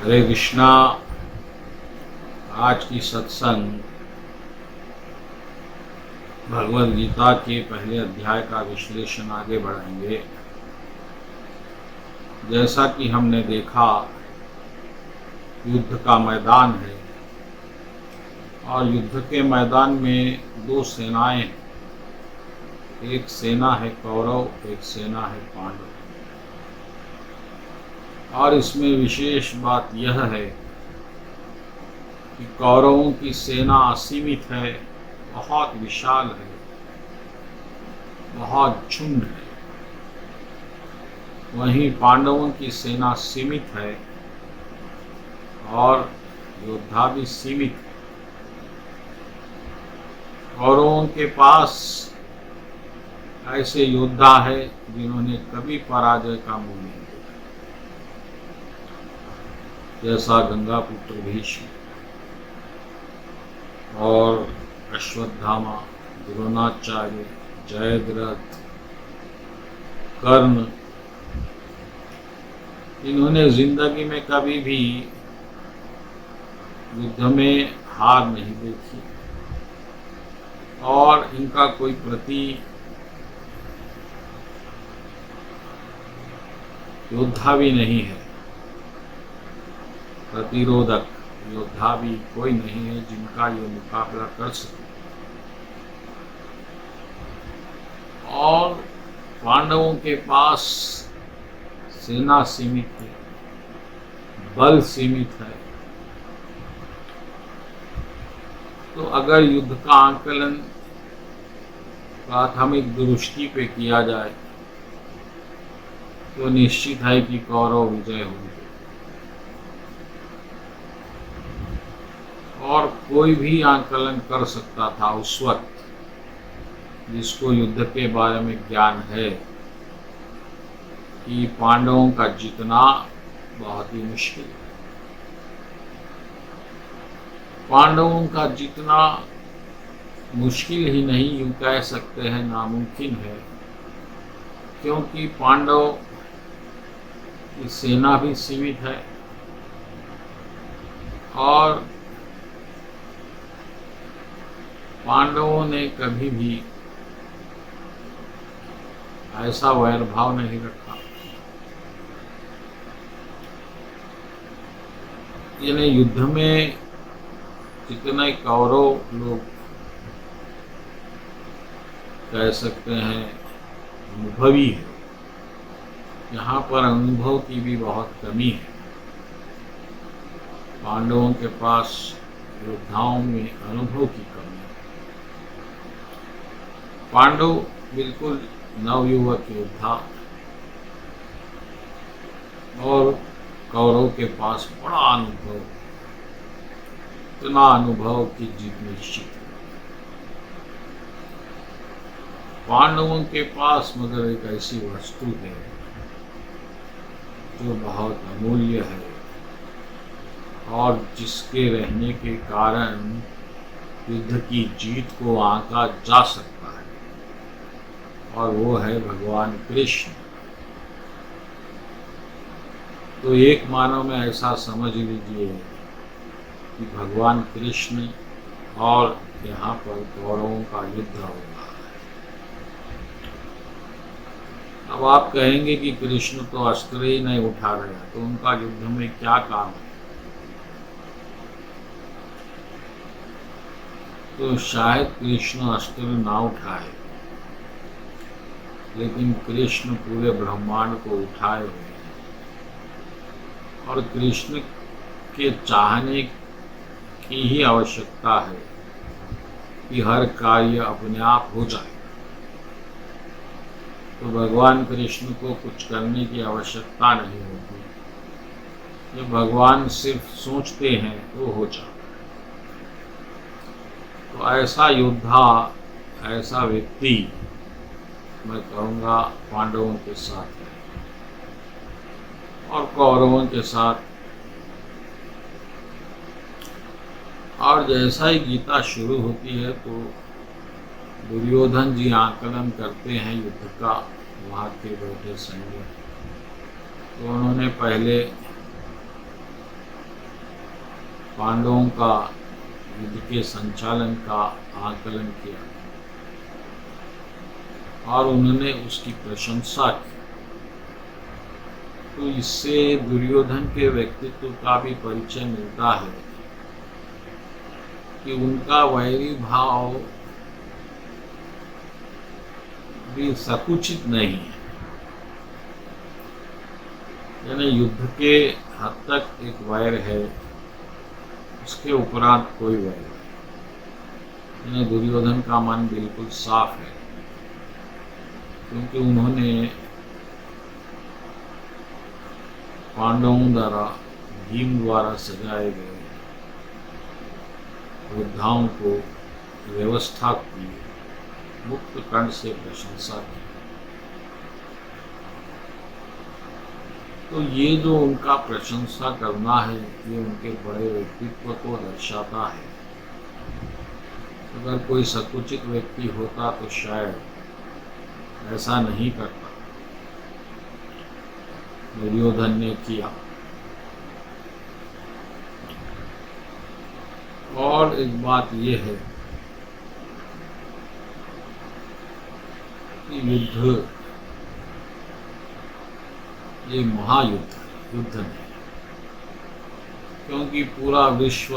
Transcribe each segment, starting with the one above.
हरे कृष्णा। आज की सत्संग भगवद गीता के पहले अध्याय का विश्लेषण आगे बढ़ाएंगे। जैसा कि हमने देखा, युद्ध का मैदान है और युद्ध के मैदान में दो सेनाएं हैं। एक सेना है कौरव, एक सेना है पांडव। और इसमें विशेष बात यह है कि कौरवों की सेना असीमित है, बहुत विशाल है, बहुत झुंड है। वहीं पांडवों की सेना सीमित है और योद्धा भी सीमित है। कौरवों के पास ऐसे योद्धा है जिन्होंने कभी पराजय का मुंह नहीं देखा, जैसा गंगापुत्र भीष्म और अश्वत्थामा, द्रोणाचार्य, जयद्रथ, कर्ण। इन्होंने जिंदगी में कभी भी युद्ध में हार नहीं देखी और इनका कोई प्रति योद्धा भी नहीं है, प्रतिरोधक योद्धा भी कोई नहीं है जिनका ये मुकाबला कर सके। और पांडवों के पास सेना सीमित है, बल सीमित है। तो अगर युद्ध का आकलन प्राथमिक दृष्टि पे किया जाए तो निश्चित है कि कौरव विजय होंगे। और कोई भी आकलन कर सकता था उस वक्त, जिसको युद्ध के बारे में ज्ञान है, कि पांडवों का जीतना बहुत ही मुश्किल है। पांडवों का जीतना मुश्किल ही नहीं, यूं कह सकते हैं नामुमकिन है, क्योंकि पांडव की सेना भी सीमित है और पांडवों ने कभी भी ऐसा वैरभाव नहीं रखा। यानी युद्ध में जितने कौरव लोग कह सकते हैं अनुभवी है, यहाँ पर अनुभव की भी बहुत कमी है। पांडवों के पास योद्धाओं में अनुभव की कमी है। पांडव बिल्कुल नवयुवक योद्धा और कौरव के पास बड़ा अनुभव, इतना अनुभव की जीत निश्चित है। पांडवों के पास मगर एक ऐसी वस्तु है जो बहुत अमूल्य है और जिसके रहने के कारण युद्ध की जीत को आंका जा सकता है, और वो है भगवान कृष्ण। तो एक मानव में ऐसा समझ लीजिए कि भगवान कृष्ण और यहाँ पर कौरवों का युद्ध हो रहा है। अब आप कहेंगे कि कृष्ण तो अस्त्र ही नहीं उठा रहे हैं, तो उनका युद्ध में क्या काम है? तो शायद कृष्ण अस्त्र ना उठाए, लेकिन कृष्ण पूरे ब्रह्मांड को उठाए हुए हैं और कृष्ण के चाहने की ही आवश्यकता है कि हर कार्य अपने आप हो जाए। तो भगवान कृष्ण को कुछ करने की आवश्यकता नहीं होती, जब भगवान सिर्फ सोचते हैं तो हो जाता है। तो ऐसा योद्धा, ऐसा व्यक्ति मैं कहूँगा पांडवों के साथ है और कौरवों के साथ। और जैसा ही गीता शुरू होती है तो दुर्योधन जी आकलन करते हैं युद्ध का, वहाँ के बैठे सैनिक। तो उन्होंने पहले पांडवों का युद्ध के संचालन का आकलन किया और उन्होंने उसकी प्रशंसा की। तो इससे दुर्योधन के व्यक्तित्व का भी परिचय मिलता है कि उनका वैरी भाव भी संकुचित नहीं है। यानी युद्ध के हद तक एक वैर है, उसके उपरांत कोई वैर नहीं। यानी दुर्योधन का मन बिल्कुल साफ है, क्योंकि उन्होंने पांडवों द्वारा भीम द्वारा सजाए गए योद्धाओं को व्यवस्था की, मुक्त कंठ से प्रशंसा की। तो ये जो उनका प्रशंसा करना है, ये उनके बड़े व्यक्तित्व को दर्शाता है। अगर कोई संकुचित व्यक्ति होता तो शायद ऐसा नहीं करता। दुर्योधन ने किया। और एक बात यह है कि युद्ध ये महायुद्ध युद्ध नहीं, क्योंकि पूरा विश्व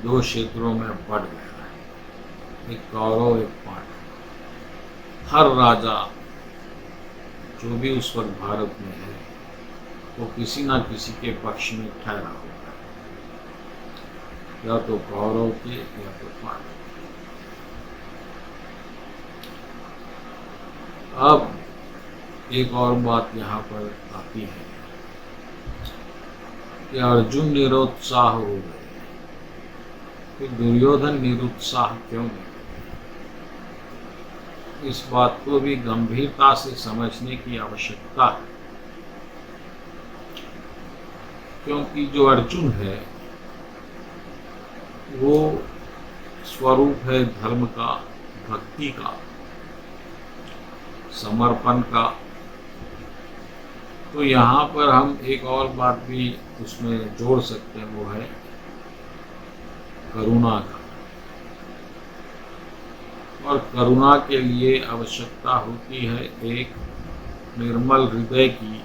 दो क्षेत्रों में बढ़ गया है, एक कौरव एक पांडव। हर राजा जो भी उस वक्त भारत में है वो किसी न किसी के पक्ष में ठहरा होगा, या तो कौरव के या तो पांडव। अब एक और बात यहाँ पर आती है कि अर्जुन निरुत्साह हो गए, कि दुर्योधन निरुत्साह क्यों नहीं? इस बात को भी गंभीरता से समझने की आवश्यकता है, क्योंकि जो अर्जुन है वो स्वरूप है धर्म का, भक्ति का, समर्पण का। तो यहाँ पर हम एक और बात भी उसमें जोड़ सकते हैं, वो है करुणा का। और करुणा के लिए आवश्यकता होती है एक निर्मल हृदय की,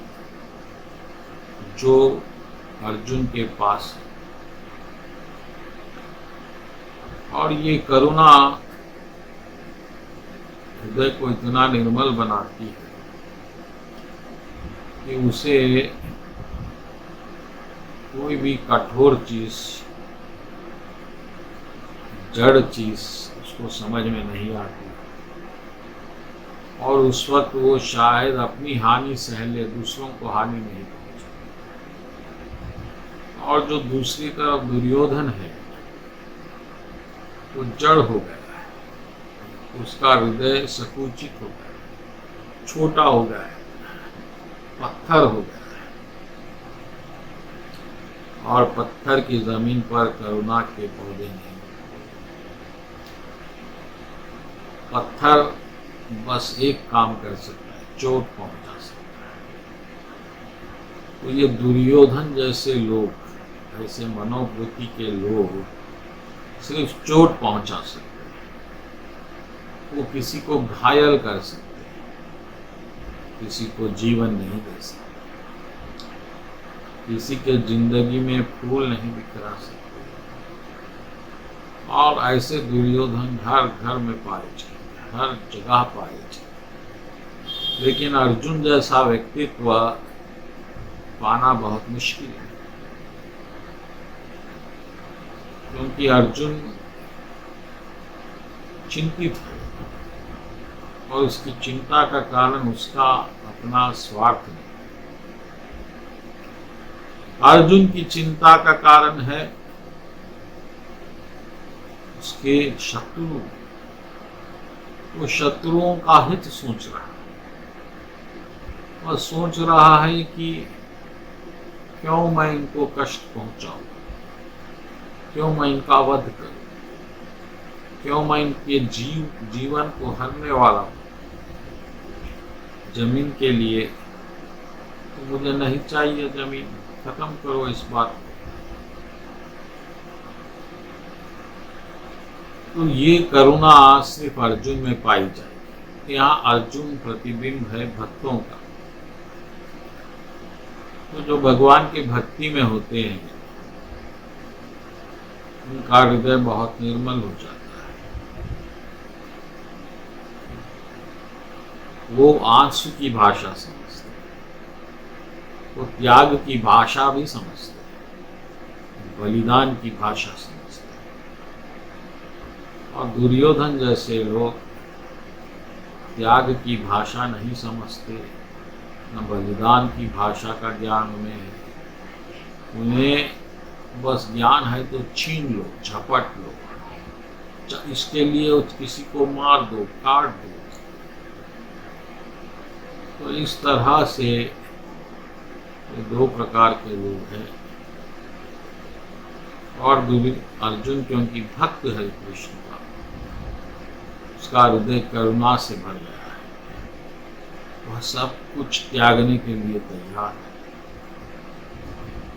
जो अर्जुन के पास है। और ये करुणा हृदय को इतना निर्मल बनाती है कि उसे कोई भी कठोर चीज, जड़ चीज उसको समझ में नहीं आती, और उस वक्त वो शायद अपनी हानि सह ले, दूसरों को हानि नहीं पहुंचे। और जो दूसरी तरफ दुर्योधन है वो जड़ हो गया है, उसका हृदय संकुचित हो गया है, छोटा हो गया है, पत्थर हो गया है। और पत्थर की जमीन पर करुणा के पौधे नहीं। पत्थर बस एक काम कर सकता है, चोट पहुंचा सकता है। तो ये दुर्योधन जैसे लोग, ऐसे मनोवृत्ति के लोग सिर्फ चोट पहुंचा सकते हैं, वो किसी को घायल कर सकते हैं, किसी को जीवन नहीं दे सकते, किसी के जिंदगी में फूल नहीं बिखरा सकते। और ऐसे दुर्योधन हर घर में पाए जाते, हर जगह पाए जाते। लेकिन अर्जुन जैसा व्यक्तित्व पाना बहुत मुश्किल है, क्योंकि अर्जुन चिंतित है और उसकी चिंता का कारण उसका अपना स्वार्थ नहीं। अर्जुन की चिंता का कारण है उसके शत्रु। वो शत्रुओं का हित सोच रहा है, वह सोच रहा है कि क्यों मैं इनको कष्ट पहुंचाऊं, क्यों मैं इनका वध करूं, क्यों मैं इनके जीवन को हरने वाला हूं। जमीन के लिए तो मुझे नहीं चाहिए जमीन, खत्म करो इस बात को। तो ये करुणा सिर्फ अर्जुन में पाई जाएगी। यहाँ अर्जुन प्रतिबिंब है भक्तों का। तो जो भगवान के भक्ति में होते हैं उनका हृदय बहुत निर्मल हो जाता है। वो आंसू की भाषा समझते हैं, वो त्याग की भाषा भी समझते हैं, बलिदान की भाषा समझते हैं। और दुर्योधन जैसे लोग त्याग की भाषा नहीं समझते, न बलिदान की भाषा का ज्ञान उन्हें है। उन्हें बस ज्ञान है तो छीन लो, झपट लो, इसके लिए किसी को मार दो, काट दो। तो इस तरह से ये दो प्रकार के लोग हैं। और अर्जुन क्योंकि भक्त है कृष्ण का, उसका हृदय करुणा से भर गया है, वह सब कुछ त्यागने के लिए तैयार है।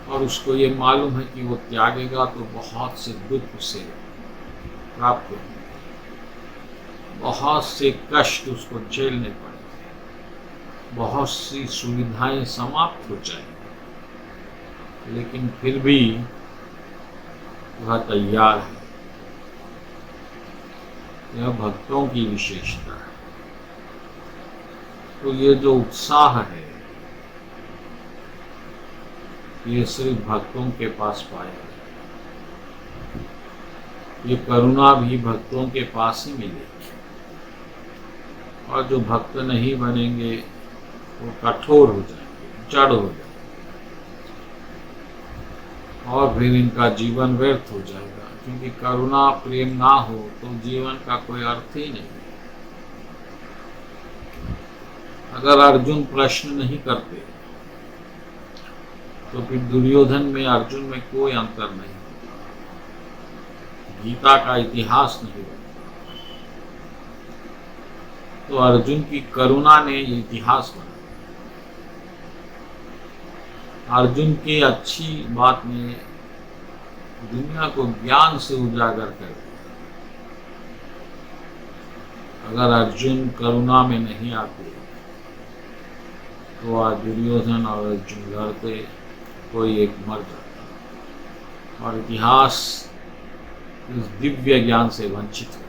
और उसको ये मालूम है कि वो त्यागेगा तो बहुत से दुख उसे प्राप्त होंगे, बहुत से कष्ट उसको झेलने पड़ेंगे, बहुत सी सुविधाएं समाप्त हो जाएंगी, लेकिन फिर भी वह तैयार है। यह भक्तों की विशेषता है। तो ये जो उत्साह है ये सिर्फ भक्तों के पास पाया है। ये करुणा भी भक्तों के पास ही मिलेगी। और जो भक्त नहीं बनेंगे वो कठोर हो जाएंगे, जड़ हो जाएंगे, और फिर इनका जीवन व्यर्थ हो जाएगा। क्योंकि करुणा प्रेम ना हो तो जीवन का कोई अर्थ ही नहीं। अगर अर्जुन प्रश्न नहीं करते तो फिर दुर्योधन में अर्जुन में कोई अंतर नहीं होता, गीता का इतिहास नहीं होता। तो अर्जुन की करुणा ने ये इतिहास बनाया। अर्जुन की अच्छी बात ने दुनिया को ज्ञान से उजागर कर दिया। अगर अर्जुन करुणा में नहीं आते तो आज दुर्योधन और अर्जुन लड़ते, कोई एक मर जाता और इतिहास इस दिव्य ज्ञान से वंचित हो।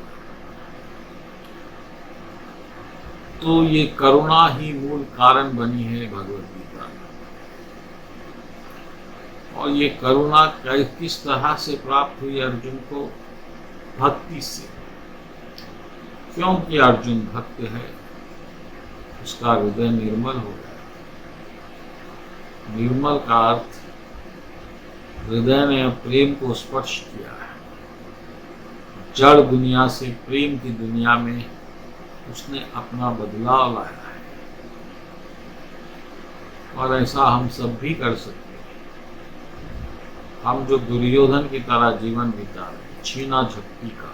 तो ये करुणा ही मूल कारण बनी है भगवद गीता में। और ये करुणा किस तरह से प्राप्त हुई अर्जुन को? भक्ति से। क्योंकि अर्जुन भक्त है, उसका हृदय निर्मल हो गया। निर्मल का अर्थ हृदय ने प्रेम को स्पर्श किया है। जड़ दुनिया से प्रेम की दुनिया में उसने अपना बदलाव लाया है। और ऐसा हम सब भी कर सकते हैं। हम जो दुर्योधन की तरह जीवन बिता रहे हैं, छीना झपटी का,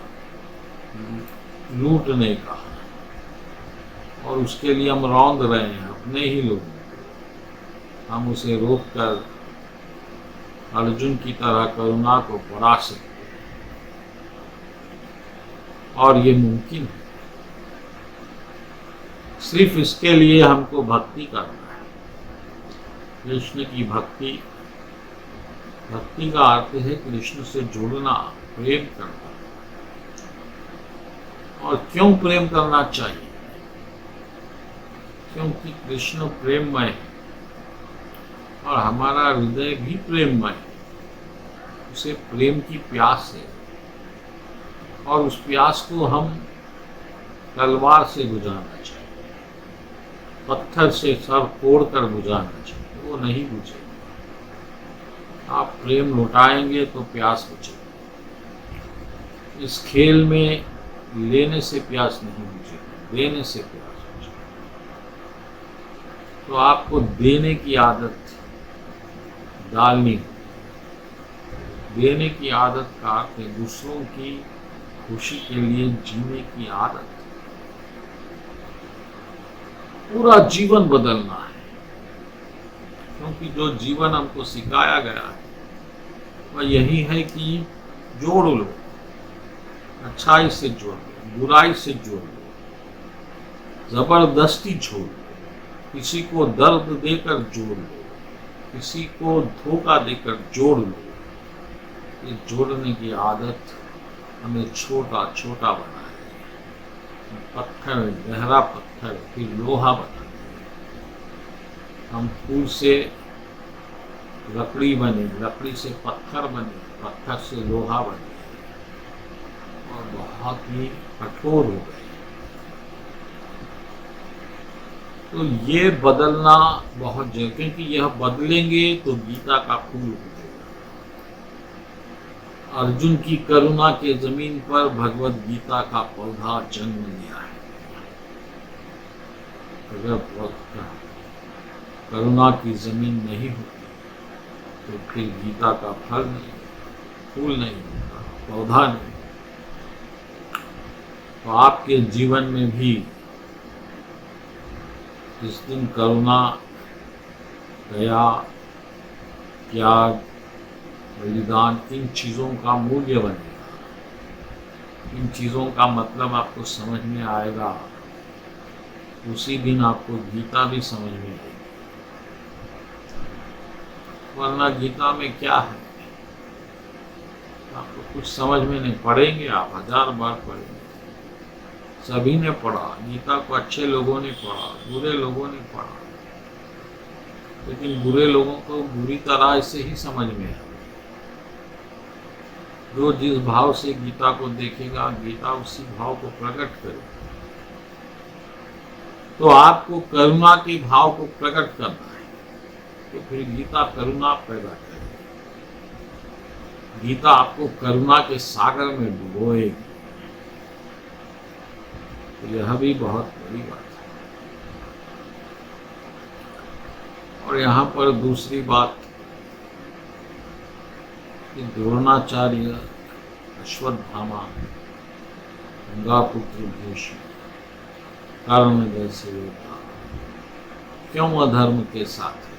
लूटने का, और उसके लिए हम रौंद रहे हैं अपने ही लोगों, हम उसे रोककर अर्जुन की तरह करुणा को बढ़ा सकते हैं। और ये मुमकिन है। सिर्फ इसके लिए हमको भक्ति करना है। कृष्ण की भक्ति, भक्ति का अर्थ है कृष्ण से जुड़ना, प्रेम करना। और क्यों प्रेम करना चाहिए? क्योंकि कृष्ण प्रेममय है और हमारा हृदय भी प्रेममय है। उसे प्रेम की प्यास है और उस प्यास को हम तलवार से बुझाना चाहिए, पत्थर से सर फोड़कर बुझाना चाहिए, वो नहीं बुझेगा। आप प्रेम लौटाएंगे तो प्यास बुझेगी। इस खेल में लेने से प्यास नहीं बुझेगी, देने से प्यास बुझेगी। तो आपको देने की आदत डालनी है। देने की आदत का अर्थ है दूसरों की खुशी के लिए जीने की आदत। पूरा जीवन बदलना है। क्योंकि जो जीवन हमको सिखाया गया है वह यही है कि जोड़ लो, अच्छाई से जोड़ लो, बुराई से जोड़ लो, जबरदस्ती छोड़ लो, किसी को दर्द देकर जोड़ लो, किसी को धोखा देकर जोड़ लो। ये जोड़ने की आदत हमें छोटा छोटा बनाए, पत्थर, गहरा पत्थर फिर लोहा बना दे। हम फूल से लकड़ी बने, लकड़ी से पत्थर बने, पत्थर से लोहा बने और बहुत ही कठोर हो गए। तो ये बदलना बहुत जरूरी, क्योंकि यह बदलेंगे तो गीता का फूल उगेगा। अर्जुन की करुणा के जमीन पर भगवत गीता का पौधा जन्म लिया है। अगर करुणा की जमीन नहीं होती तो फिर गीता का फल नहीं, फूल नहीं होता, पौधा नहीं। तो आपके जीवन में भी जिस दिन करुणा, दया, त्याग, बलिदान, इन चीज़ों का मूल्य बनेगा, इन चीज़ों का मतलब आपको समझ में आएगा, उसी दिन आपको गीता भी समझ में आएगी। वरना गीता में क्या है आपको कुछ समझ में नहीं। पढ़ेंगे आप 1000 बार पढ़ेंगे, सभी ने पढ़ा गीता को, अच्छे लोगों ने पढ़ा, बुरे लोगों ने पढ़ा, लेकिन बुरे लोगों को बुरी तरह से ही समझ में आया। जो जिस भाव से गीता को देखेगा, गीता उसी भाव को प्रकट करेगा। तो आपको करुणा के भाव को प्रकट करना है, तो फिर गीता करुणा पैदा करेगी। गीता आपको करुणा के सागर में डुबोएगी। तो यह भी बहुत बड़ी बात है। और यहाँ पर दूसरी बात कि द्रोणाचार्य, अश्वत्थामा, गंगापुत्र भीष्म, कर्ण जैसे योद्धा क्यों अधर्म के साथ है?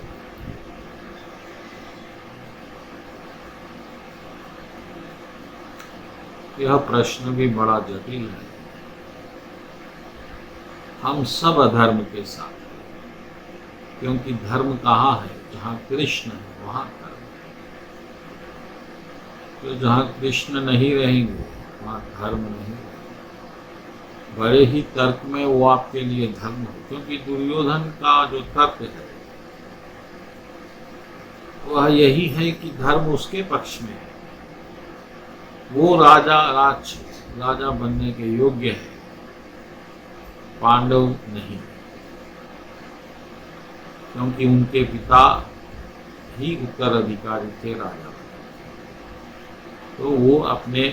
यह प्रश्न भी बड़ा जटिल है। हम सब अधर्म के साथ हैं, क्योंकि धर्म कहाँ है? जहाँ कृष्ण है वहाँ धर्म है। तो जहाँ कृष्ण नहीं रहेंगे वहाँ धर्म नहीं रहेगा। बड़े ही तर्क में वो आपके लिए धर्म हो, क्योंकि दुर्योधन का जो तर्क है वह यही है कि धर्म उसके पक्ष में है, वो राजा बनने के योग्य है, पांडव नहीं, क्योंकि उनके पिता ही उत्तराधिकारी थे राजा। तो वो अपने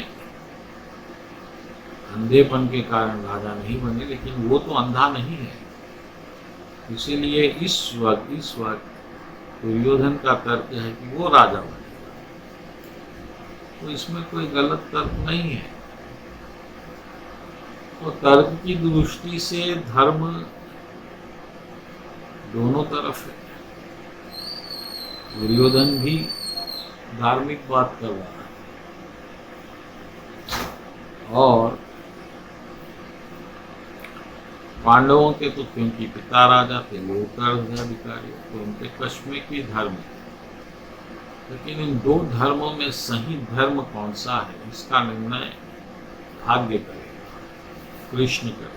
अंधेपन के कारण राजा नहीं बने, लेकिन वो तो अंधा नहीं है। इसीलिए इस वक्त दुर्योधन का तर्क है कि वो राजा बनेगा। तो इसमें कोई गलत तर्क नहीं है। तो तर्क की दृष्टि से धर्म दोनों तरफ है। दुर्योधन भी धार्मिक बात कर रहा है और पांडवों के तो क्योंकि पिता राजा थे, वो उत्तराधिकारी, तो उनके पक्ष में भी धर्म है। लेकिन इन दो धर्मों में सही धर्म कौन सा है, इसका निर्णय भाग्य करेगा, कृष्ण करेगा।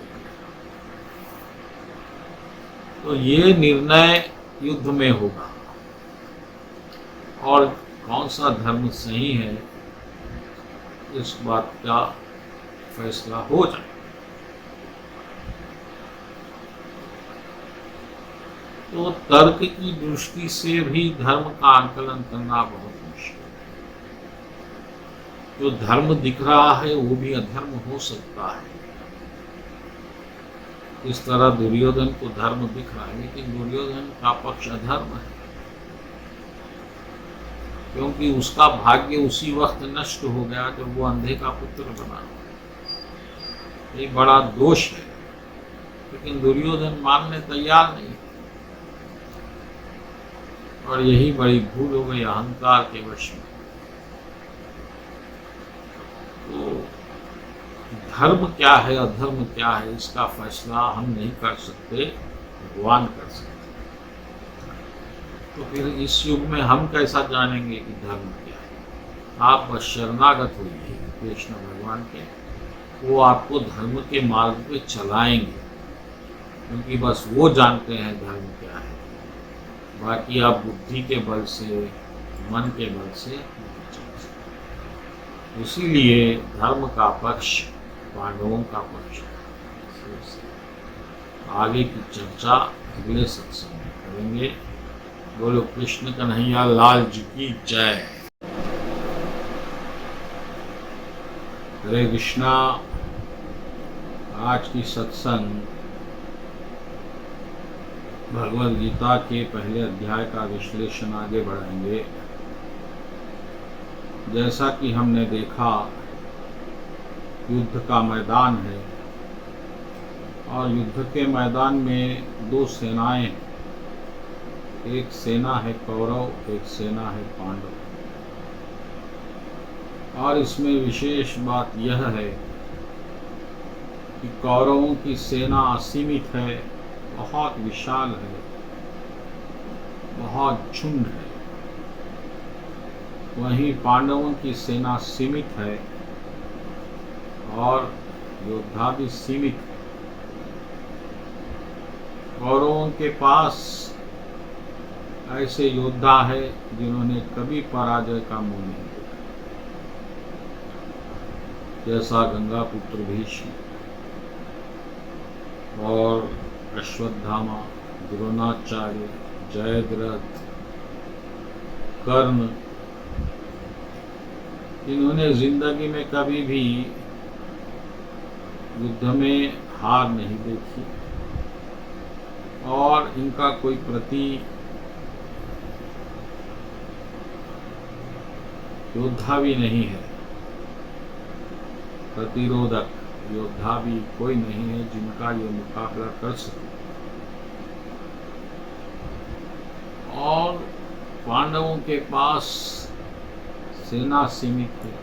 तो ये निर्णय युद्ध में होगा और कौन सा धर्म सही है इस बात का फैसला हो जाए। तो तर्क की दृष्टि से भी धर्म का आंकलन करना बहुत मुश्किल है। जो धर्म दिख रहा है वो भी अधर्म हो सकता है। इस तरह दुर्योधन को धर्म दिख रहा है, लेकिन दुर्योधन का पक्ष अधर्म है, क्योंकि उसका भाग्य उसी वक्त नष्ट हो गया जब वो अंधे का पुत्र बना। ये बड़ा दोष है, लेकिन दुर्योधन मानने तैयार नहीं, और यही बड़ी भूल हो गई अहंकार के वश में। तो धर्म क्या है अधर्म क्या है इसका फैसला हम नहीं कर सकते, भगवान कर सकते। तो फिर इस युग में हम कैसा जानेंगे कि धर्म क्या है? आप बस शरणागत होइए कृष्ण भगवान के, वो आपको धर्म के मार्ग पे चलाएंगे, क्योंकि बस वो जानते हैं धर्म क्या है। बाकी आप बुद्धि के बल से, मन के बल से नहीं चल सकते। इसीलिए धर्म का पक्ष पांडवों का पक्ष है। आगे की चर्चा अगले सत्संग में करेंगे। बोलो कृष्ण कन्हैया लाल जी की जय। हरे कृष्णा। आज की सत्संग भगवद गीता के पहले अध्याय का विश्लेषण आगे बढ़ाएंगे। जैसा कि हमने देखा, युद्ध का मैदान है और युद्ध के मैदान में दो सेनाएं हैं। एक सेना है कौरव, एक सेना है पांडव। और इसमें विशेष बात यह है कि कौरवों की सेना असीमित है, बहुत विशाल है, बहुत झुंड है। वहीं पांडवों की सेना सीमित है और योद्धा भी सीमित है। कौरवों के पास ऐसे योद्धा है जिन्होंने कभी पराजय का मुंह नहीं देखा, जैसा गंगा पुत्र भीष्म और अश्वत्थामा, द्रोणाचार्य, जयद्रथ, कर्ण। इन्होंने जिंदगी में कभी भी युद्ध में हार नहीं देखी और इनका कोई प्रति योद्धा भी नहीं है, प्रतिरोधक योद्धा भी कोई नहीं है जिनका ये मुकाबला कर सके। और पांडवों के पास सेना सीमित है,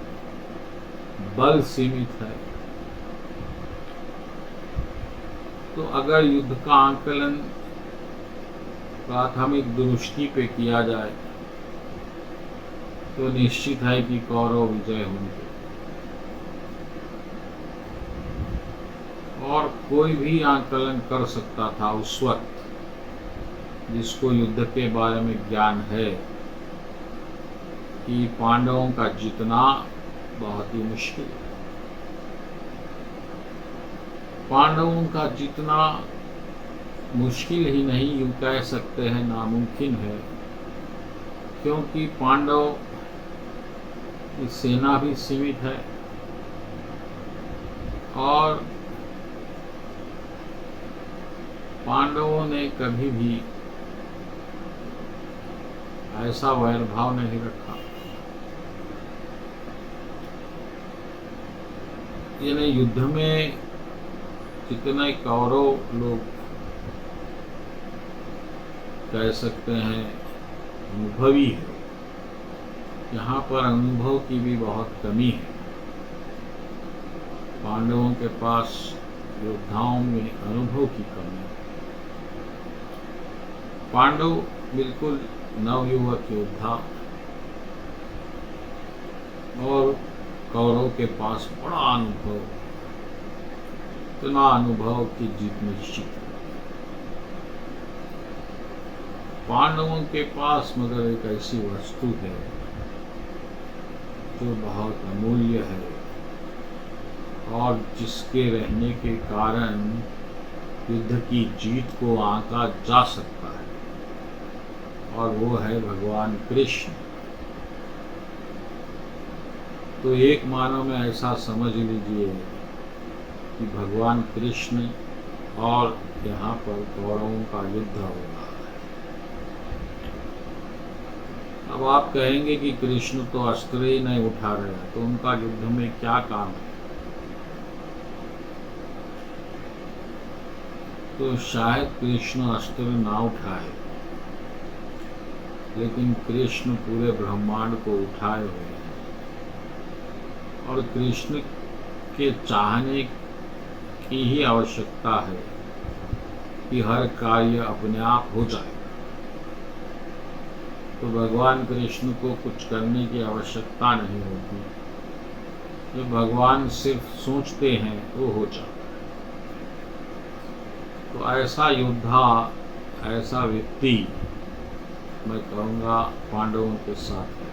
बल सीमित है। तो अगर युद्ध का आंकलन प्राथमिक दृष्टि पे किया जाए तो निश्चित है कि कौरव विजय होंगे। और कोई भी आंकलन कर सकता था उस वक्त, जिसको युद्ध के बारे में ज्ञान है, कि पांडवों का जीतना बहुत ही मुश्किल है। पांडवों का जीतना मुश्किल ही नहीं, यूं कह सकते हैं नामुमकिन है, क्योंकि पांडव की सेना भी सीमित है और पांडवों ने कभी भी ऐसा वैरभाव नहीं रखा। यानी युद्ध में जितने कौरव लोग कह सकते हैं अनुभवी है, यहाँ पर अनुभव की भी बहुत कमी है। पांडवों के पास योद्धाओं में अनुभव की कमी है। पांडव बिल्कुल नवयुवक योद्धा और कौरव के पास बड़ा अनुभव, इतना अनुभव की जीत निश्चित है। पांडवों के पास मगर एक ऐसी वस्तु है जो बहुत अमूल्य है और जिसके रहने के कारण युद्ध की जीत को आंका जा सकता है, और वो है भगवान कृष्ण। तो एक मानव में ऐसा समझ लीजिए कि भगवान कृष्ण और यहाँ पर कौरवों का युद्ध हो रहा है। अब आप कहेंगे कि कृष्ण तो अस्त्र ही नहीं उठा रहे हैं, तो उनका युद्ध में क्या काम है? तो शायद कृष्ण अस्त्र ना उठाए, लेकिन कृष्ण पूरे ब्रह्मांड को उठाए हुए हैं। और कृष्ण के चाहने की ही आवश्यकता है कि हर कार्य अपने आप हो जाए। तो भगवान कृष्ण को कुछ करने की आवश्यकता नहीं होती। जो भगवान सिर्फ सोचते हैं वो हो जाता है। तो ऐसा योद्धा, ऐसा व्यक्ति मैं कहूँगा पांडवों के साथ है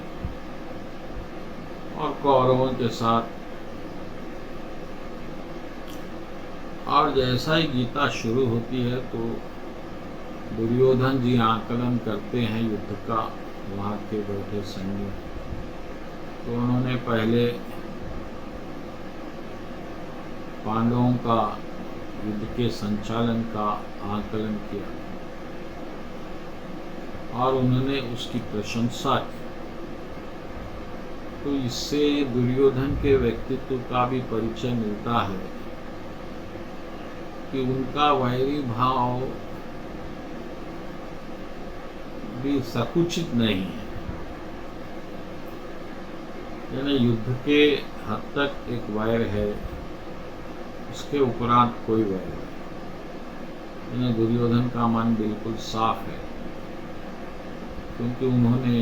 और कौरवों के साथ। और जैसा ही गीता शुरू होती है तो दुर्योधन जी आकलन करते हैं युद्ध का, वहाँ के बैठे सैन्य। तो उन्होंने पहले पांडवों का युद्ध के संचालन का आकलन किया और उन्होंने उसकी प्रशंसा की। तो इससे दुर्योधन के व्यक्तित्व का भी परिचय मिलता है कि उनका वैरी भाव भी संकुचित नहीं है। यानी युद्ध के हद तक एक वैर है, उसके उपरांत कोई वैर नहीं। यानी दुर्योधन का मन बिल्कुल साफ है, क्योंकि उन्होंने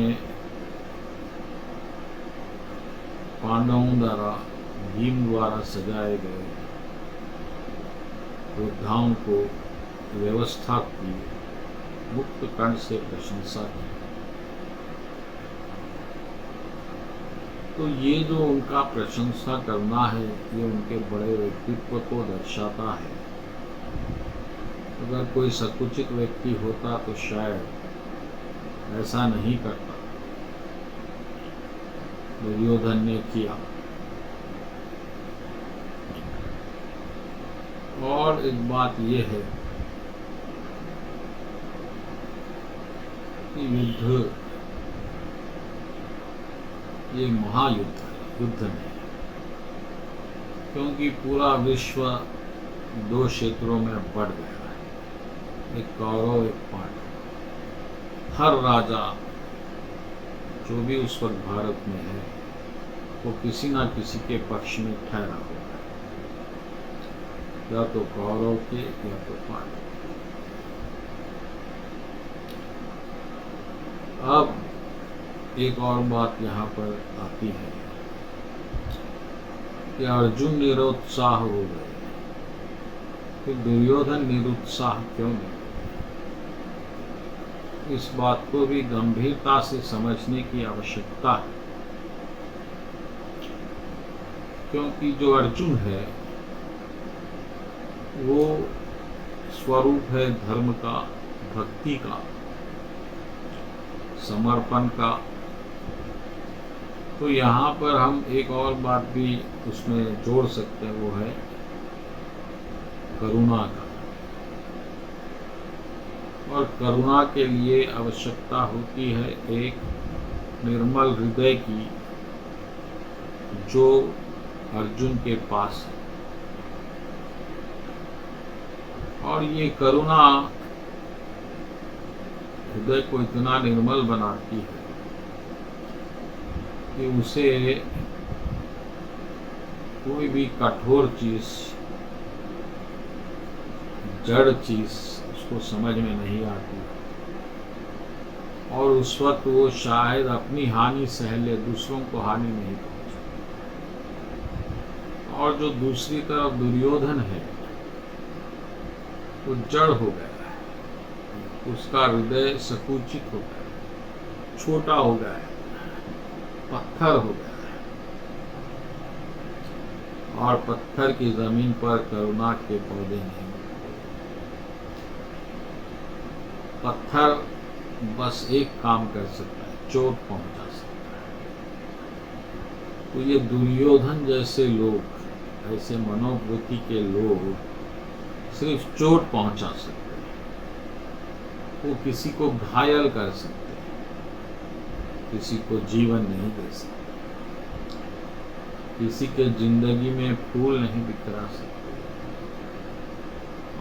पांडवों द्वारा, भीम द्वारा सजाए गए योद्धाओं को व्यवस्था की, मुक्त कंठ से प्रशंसा की। तो ये जो उनका प्रशंसा करना है, ये उनके बड़े व्यक्तित्व को दर्शाता है। अगर कोई संकुचित व्यक्ति होता तो शायद ऐसा नहीं करता। दुर्योधन ने किया। और एक बात यह है कि युद्ध ये महायुद्ध है, युद्ध नहीं। क्योंकि पूरा विश्व दो क्षेत्रों में बढ़ गया है, एक कौरव एक पांडव। हर राजा जो भी उस वक्त भारत में है वो किसी न किसी के पक्ष में ठहरा हुआ है, या तो कौरव के या तो पांडव। अब एक और बात यहाँ पर आती है कि अर्जुन निरुत्साह हो गए, फिर दुर्योधन निरुत्साह क्यों नहीं? इस बात को भी गंभीरता से समझने की आवश्यकता है। क्योंकि जो अर्जुन है वो स्वरूप है धर्म का, भक्ति का, समर्पण का। तो यहाँ पर हम एक और बात भी उसमें जोड़ सकते हैं, वो है करुणा का। और करुणा के लिए आवश्यकता होती है एक निर्मल हृदय की, जो अर्जुन के पास है। और ये करुणा हृदय को इतना निर्मल बनाती है कि उसे कोई भी कठोर चीज, जड़ चीज उसको समझ में नहीं आती। और उस वक्त वो शायद अपनी हानि सह ले, दूसरों को हानि नहीं पहुंचे। और जो दूसरी तरफ दुर्योधन है वो जड़ हो गया है, उसका हृदय संकुचित हो गया है, छोटा हो गया है, पत्थर हो गया है। और पत्थर की जमीन पर करुणा के पौधे नहीं। पत्थर बस एक काम कर सकता है, चोट पहुंचा सकता है। तो ये दुर्योधन जैसे लोग, ऐसे मनोवृत्ति के लोग सिर्फ चोट पहुंचा सकते हैं, वो किसी को घायल कर सकते हैं, किसी को जीवन नहीं दे सकते, किसी के जिंदगी में फूल नहीं बिखरा सकते।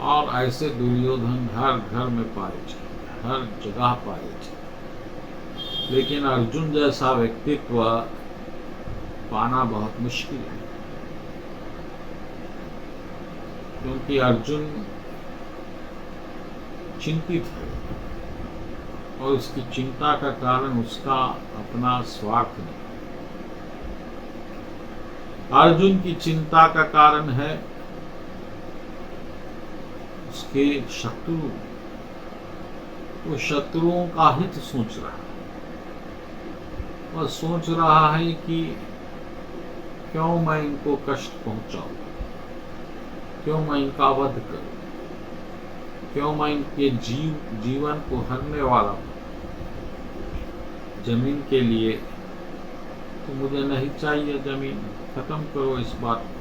और ऐसे दुर्योधन हर घर में पाए जाते, हर जगह पाए जाते। लेकिन अर्जुन जैसा व्यक्तित्व पाना बहुत मुश्किल है। क्योंकि अर्जुन चिंतित है और उसकी चिंता का कारण उसका अपना स्वार्थ नहीं। अर्जुन की चिंता का कारण है उसके शत्रु। वो शत्रुओं का हित सोच रहा है। वह सोच रहा है कि क्यों मैं इनको कष्ट पहुंचाऊं, क्यों मैं इनका वध करूं, क्यों मैं इनके जीवन को हरने वाला हूं। जमीन के लिए तो मुझे नहीं चाहिए जमीन, खत्म करो इस बात को।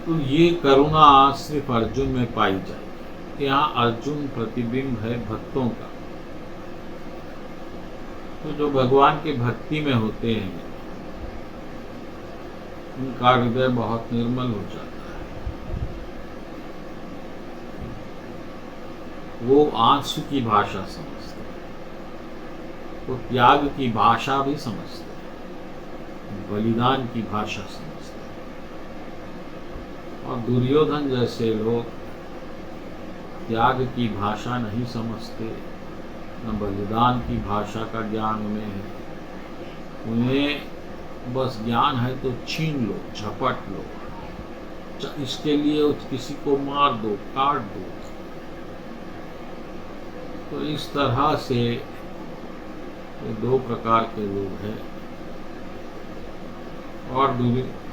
तो ये करुणा सिर्फ अर्जुन में पाई जाएगी। यहाँ अर्जुन प्रतिबिंब है भक्तों का। तो जो भगवान के भक्ति में होते हैं उनका हृदय बहुत निर्मल हो जाता है। वो आंसू की भाषा समझते हैं, वो त्याग की भाषा भी समझते हैं, बलिदान की भाषा समझते हैं। और दुर्योधन जैसे लोग त्याग की भाषा नहीं समझते, न बलिदान की भाषा का ज्ञान उन्हें है। उन्हें बस ज्ञान है तो छीन लो, झपट लो, इसके लिए किसी को मार दो, काट दो। तो इस तरह से ये दो प्रकार के लोग हैं। और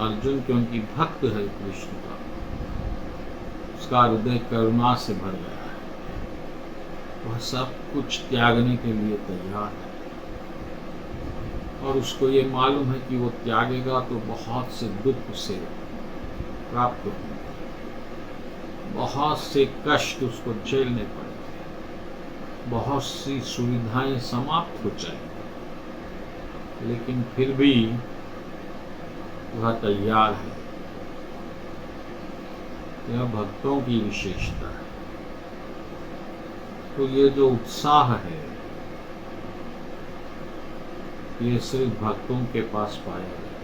अर्जुन क्योंकि भक्त है कृष्ण का, उसका हृदय करुणा से भर गया है। वह सब कुछ त्यागने के लिए तैयार है और उसको ये मालूम है कि वो त्यागेगा तो बहुत से दुख उसे प्राप्त होंगे, बहुत से कष्ट उसको झेलने पड़ेंगे, बहुत सी सुविधाएं समाप्त हो जाएंगी, लेकिन फिर भी वह तैयार है। यह भक्तों की विशेषता है। तो ये जो उत्साह है ये सिर्फ भक्तों के पास पाया जाएगा।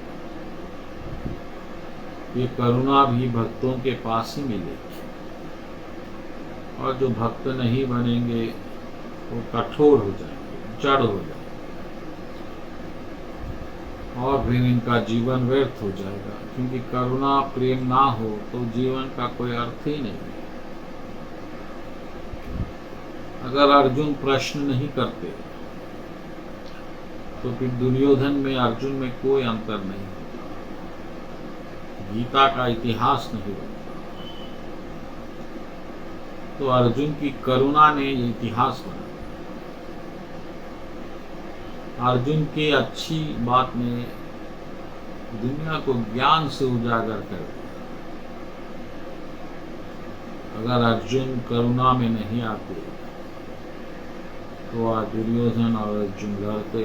ये करुणा भी भक्तों के पास ही मिलेगी। और जो भक्त नहीं बनेंगे वो कठोर हो जाएंगे, जड़ हो जाएंगे और फिर इनका जीवन व्यर्थ हो जाएगा। क्योंकि करुणा प्रेम ना हो तो जीवन का कोई अर्थ ही नहीं है। अगर अर्जुन प्रश्न नहीं करते तो फिर दुर्योधन में अर्जुन में कोई अंतर नहीं होता, गीता का इतिहास नहीं बनता। तो अर्जुन की करुणा ने ये इतिहास बनाया। अर्जुन की अच्छी बात ने दुनिया को ज्ञान से उजागर कर दिया। अगर अर्जुन करुणा में नहीं आते तो आज दुर्योधन और अर्जुन लड़ते,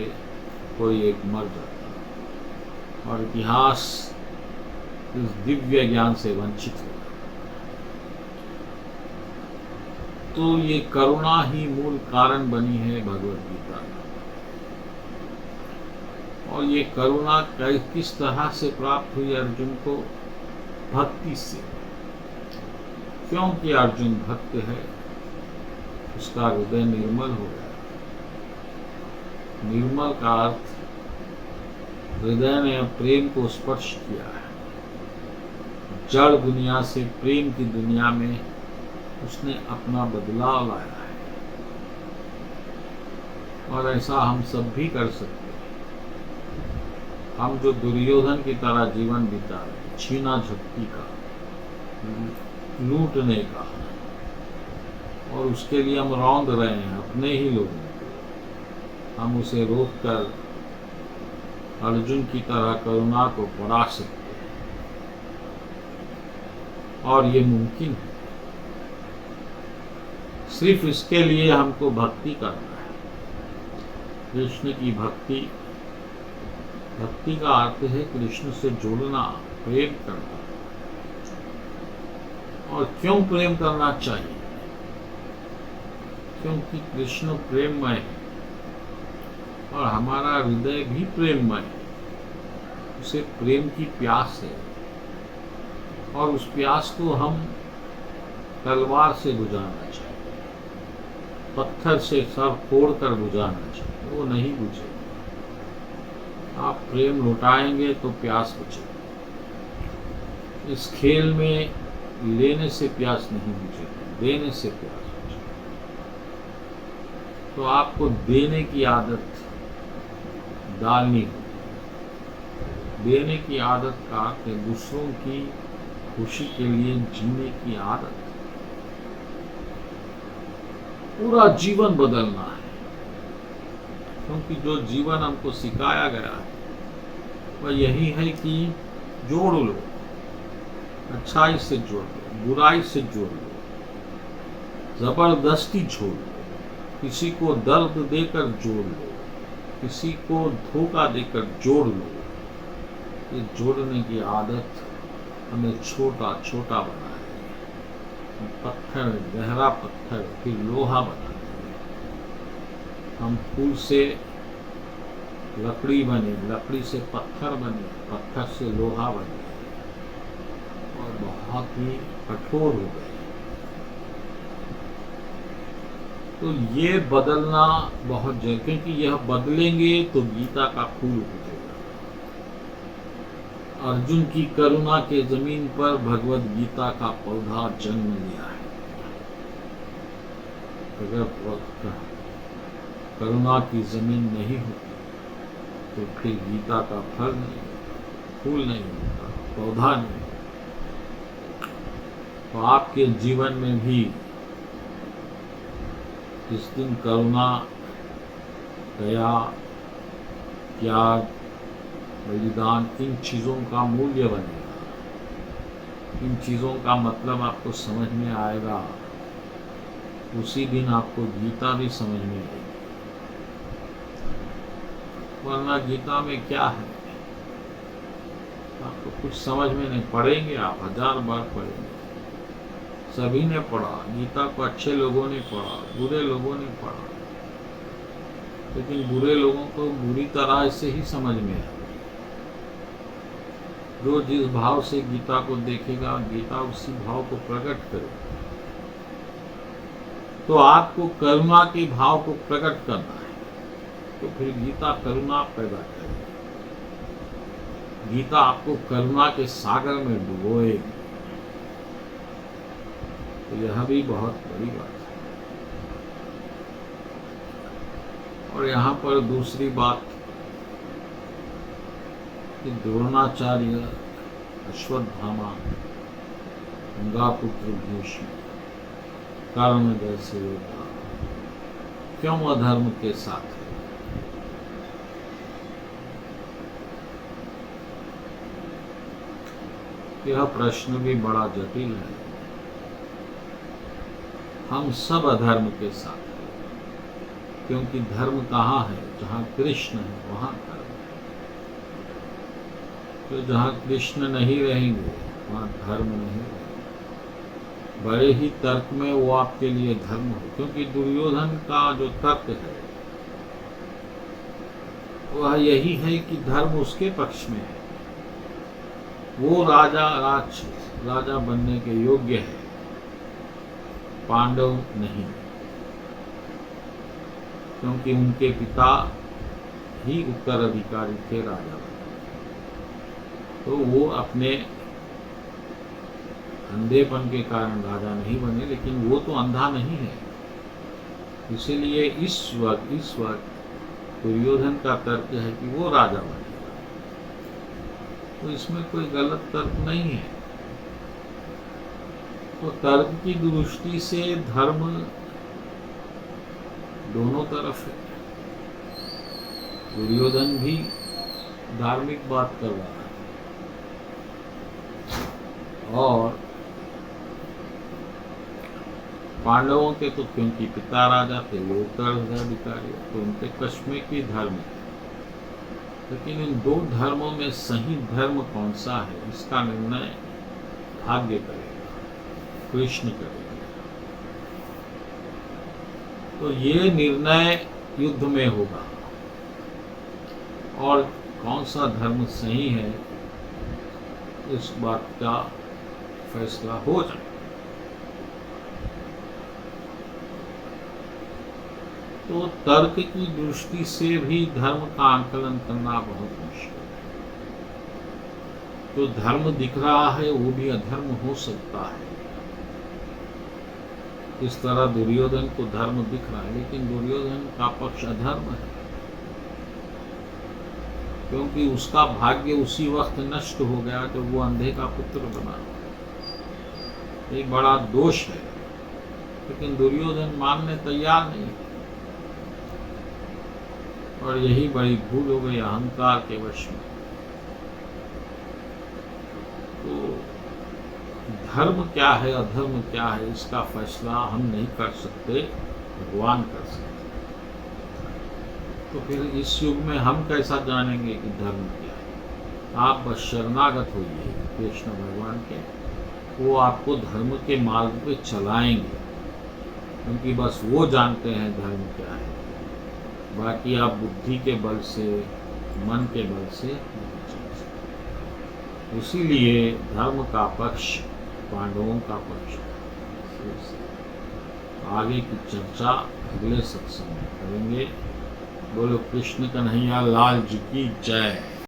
कोई एक मर जाता और इतिहास इस दिव्य ज्ञान से वंचित हो। तो ये करुणा ही मूल कारण बनी है भगवद गीता में। और ये करुणा किस तरह से प्राप्त हुई अर्जुन को? भक्ति से। क्योंकि अर्जुन भक्त है, उसका हृदय निर्मल हो गया। निर्मल का अर्थ हृदय ने प्रेम को स्पर्श किया है। जड़ दुनिया से प्रेम की दुनिया में उसने अपना बदलाव लाया है। और ऐसा हम सब भी कर सकते हैं। हम जो दुर्योधन की तरह जीवन बिता रहे, छीना झपटी का, लूटने का, और उसके लिए हम रौंद रहे हैं अपने ही लोगों को, हम उसे रोककर अर्जुन की तरह करुणा को बढ़ा सकते हैं। और ये मुमकिन है। सिर्फ इसके लिए हमको भक्ति करना है। कृष्ण की भक्ति, भक्ति का अर्थ है कृष्ण से जुड़ना, प्रेम करना। और क्यों प्रेम करना चाहिए? क्योंकि कृष्ण प्रेममय है और हमारा हृदय भी प्रेममय है। उसे प्रेम की प्यास है और उस प्यास को हम तलवार से बुझाना चाहिए, पत्थर से सर फोड़ कर बुझाना चाहिए, वो नहीं बुझेगी। आप प्रेम लुटाएंगे तो प्यास बुझेगी। इस खेल में लेने से प्यास नहीं बुझेगी, देने से प्यास बुझेगी। तो आपको देने की आदत डालनी होगी। देने की आदत का कि दूसरों की खुशी के लिए जीने की आदत, पूरा जीवन बदलना है। क्योंकि जो जीवन हमको सिखाया गया है वह यही है कि जोड़ लो, अच्छाई से जोड़ लो, बुराई से जोड़ लो, जबरदस्ती जोड़ लो, किसी को दर्द देकर जोड़ लो, किसी को धोखा देकर जोड़ लो। ये जोड़ने की आदत हमें छोटा छोटा बना है। पत्थर, गहरा पत्थर फिर लोहा बना है। हम फूल से लकड़ी बने, लकड़ी से पत्थर बने, पत्थर से लोहा बने और बहुत ही कठोर हो गए। तो ये बदलना बहुत जरूरी, क्योंकि यह बदलेंगे तो गीता का फूल उगेगा। अर्जुन की करुणा के जमीन पर भगवत गीता का पौधा जन्म लिया है। अगर करुणा की जमीन नहीं होती तो फिर गीता का फल नहीं होता, फूल नहीं होता, पौधा नहीं होता। तो आपके जीवन में भी इस दिन करुणा, दया, त्याग, बलिदान, इन चीज़ों का मूल्य बनेगा। इन चीज़ों का मतलब आपको समझ में आएगा, उसी दिन आपको गीता भी समझ में आएगी। वरना गीता में क्या है आपको कुछ समझ में नहीं। पढ़ेंगे आप 1000 बार पढ़ेंगे, सभी ने पढ़ा गीता को, अच्छे लोगों ने पढ़ा, बुरे लोगों ने पढ़ा, लेकिन बुरे लोगों को बुरी तरह से ही समझ में आए। जो जिस भाव से गीता को देखेगा, गीता उसी भाव को प्रकट करेगा। तो आपको करुणा के भाव को प्रकट करना है, तो फिर गीता करुणा पैदा करेगी। गीता आपको करुणा के सागर में डुबोएगी। तो यह भी बहुत बड़ी बात है। और यहाँ पर दूसरी बात कि द्रोणाचार्य, अश्वत्थामा, गंगापुत्र भीष्म, कर्ण जैसे योद्धा क्यों अधर्म के साथ है? यह प्रश्न भी बड़ा जटिल है। हम सब अधर्म के साथ हैं, क्योंकि धर्म कहाँ है? जहाँ कृष्ण है वहाँ धर्म है। तो जहाँ कृष्ण नहीं रहेंगे वहाँ धर्म नहीं रहेगा। बड़े ही तर्क में वो आपके लिए धर्म हो, क्योंकि दुर्योधन का जो तर्क है वह यही है कि धर्म उसके पक्ष में है, वो राजा बनने के योग्य है, पांडव नहीं, क्योंकि उनके पिता ही उत्तराधिकारी थे राजा। तो वो अपने अंधेपन के कारण राजा नहीं बने, लेकिन वो तो अंधा नहीं है। इसीलिए इस वक्त दुर्योधन का तर्क है कि वो राजा बनेगा। तो इसमें कोई गलत तर्क नहीं है। तो तर्क की दृष्टि से धर्म दोनों तरफ है। दुर्योधन भी धार्मिक बात कर रहा है और पांडवों के तो क्योंकि पिता राजा थे, वो उत्तराधिकारी, तो उनके कश्मीर की धर्म है। लेकिन इन दो धर्मों में सही धर्म कौन सा है, इसका निर्णय भाग्य करेगा, कृष्ण करेगा। तो ये निर्णय युद्ध में होगा और कौन सा धर्म सही है, इस बात का फैसला हो जाए। तो तर्क की दृष्टि से भी धर्म का आकलन करना बहुत मुश्किल है। जो धर्म दिख रहा है वो भी अधर्म हो सकता है। इस तरह दुर्योधन को धर्म दिख रहा है, लेकिन दुर्योधन का पक्ष अधर्म है, क्योंकि उसका भाग्य उसी वक्त नष्ट हो गया जब वो अंधे का पुत्र बना। एक बड़ा दोष है, लेकिन दुर्योधन मानने तैयार नहीं, और यही बड़ी भूल हो गई अहंकार के वश में। तो धर्म क्या है, अधर्म क्या है, इसका फैसला हम नहीं कर सकते, भगवान कर सकते। तो फिर इस युग में हम कैसा जानेंगे कि धर्म क्या है? आप बस शरणागत होइए कृष्ण भगवान के, वो आपको धर्म के मार्ग पे चलाएंगे, क्योंकि बस वो जानते हैं धर्म क्या है। बाकी आप बुद्धि के बल से, मन के बल से नहीं चल सकते। इसीलिए धर्म का पक्ष पांडवों का पक्ष है। आगे की चर्चा अगले सत्संग में करेंगे। बोलो कृष्ण कन्हैया लाल जी की जय।